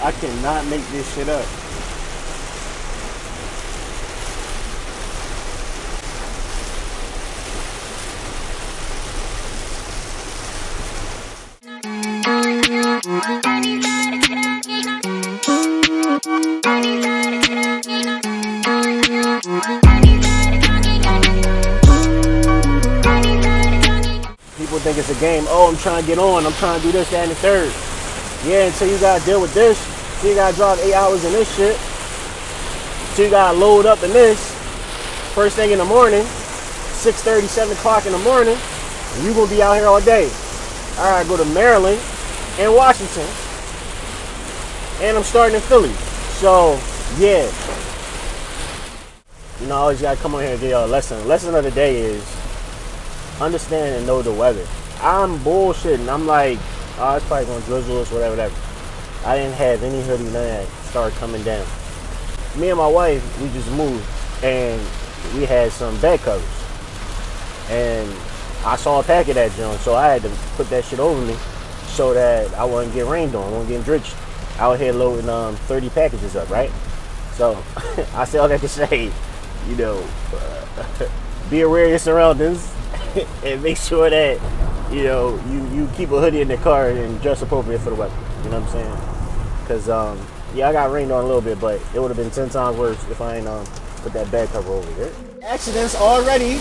I cannot make this shit up. People think it's a game. Oh, I'm trying to get on. I'm trying to do this, that, and the third. Yeah, until you gotta deal with this. Until you gotta drive 8 hours in this shit. Until you gotta load up in this. First thing in the morning, 6:30, 7 o'clock in the morning, and you gonna be out here all day. All right, go to Maryland and Washington. And I'm starting in Philly. So, yeah. You know, I always gotta come on here and give y'all a lesson. The lesson of the day is understand and know the weather. I'm bullshitting. I'm like, oh, it's probably gonna drizzle us, whatever. I didn't have any hoodie, none of that started coming down. Me and my wife, we just moved and we had some bed covers. And I saw a pack of that junk, so I had to put that shit over me so that I wouldn't get rained on, I wouldn't get drenched. Out here loading 30 packages up, right? So I say all that to say, you know, be aware of your surroundings and make sure that, you know, you keep a hoodie in the car and dress appropriate for the weather. You know what I'm saying? Because, yeah, I got rained on a little bit, but it would have been 10 times worse if I ain't put that bag cover over here. Accidents already.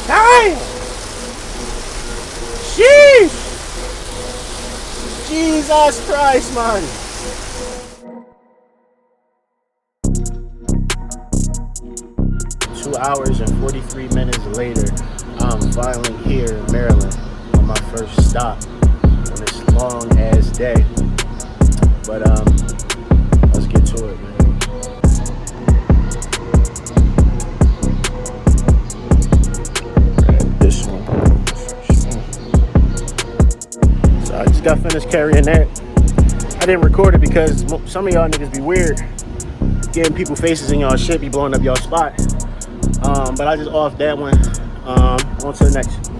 Damn! Sheesh! Jesus Christ, man! Two hours and 43 minutes later, I'm finally here in Maryland on my first stop on this long ass day. But let's get to it, man. Grab this one. So I just got finished carrying that. I didn't record it because some of y'all niggas be weird, getting people faces in y'all shit, be blowing up y'all spot. But I just off that one. On to the next.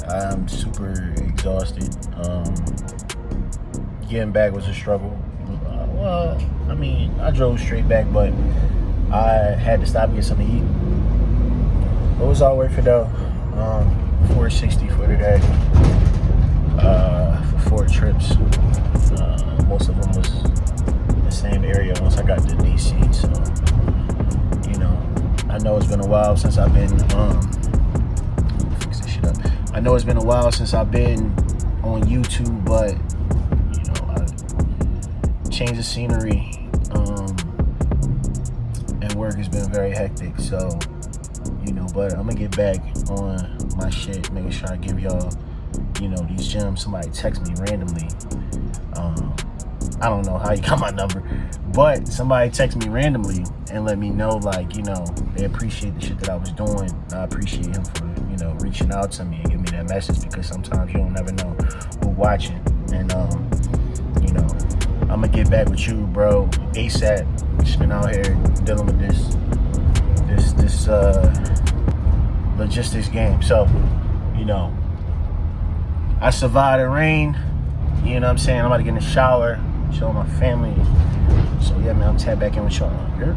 I'm super exhausted. Getting back was a struggle. Well, I mean, I drove straight back, but I had to stop and get something to eat. It was all worth it though. $460 for today. For 4 trips. Most of them was the same area once I got to DC. So, you know, I know it's been a while since I've been I know it's been a while since I've been on YouTube, but you know, I changed the scenery, and work has been very hectic. So, you know, but I'm gonna get back on my shit, making sure I give y'all, you know, these gems. Somebody text me randomly. I don't know how you got my number, but somebody text me randomly and let me know, like, you know, they appreciate the shit that I was doing. I appreciate him for, you know, reaching out to me and giving me that message, because sometimes you don't never know who's watching. And you know, I'm gonna get back with you, bro, ASAP. Just been out here dealing with this logistics game. So, you know, I survived the rain. You know what I'm saying? I'm about to get in the shower, show my family. So yeah, man, I'm tapped back in with y'all. Yeah.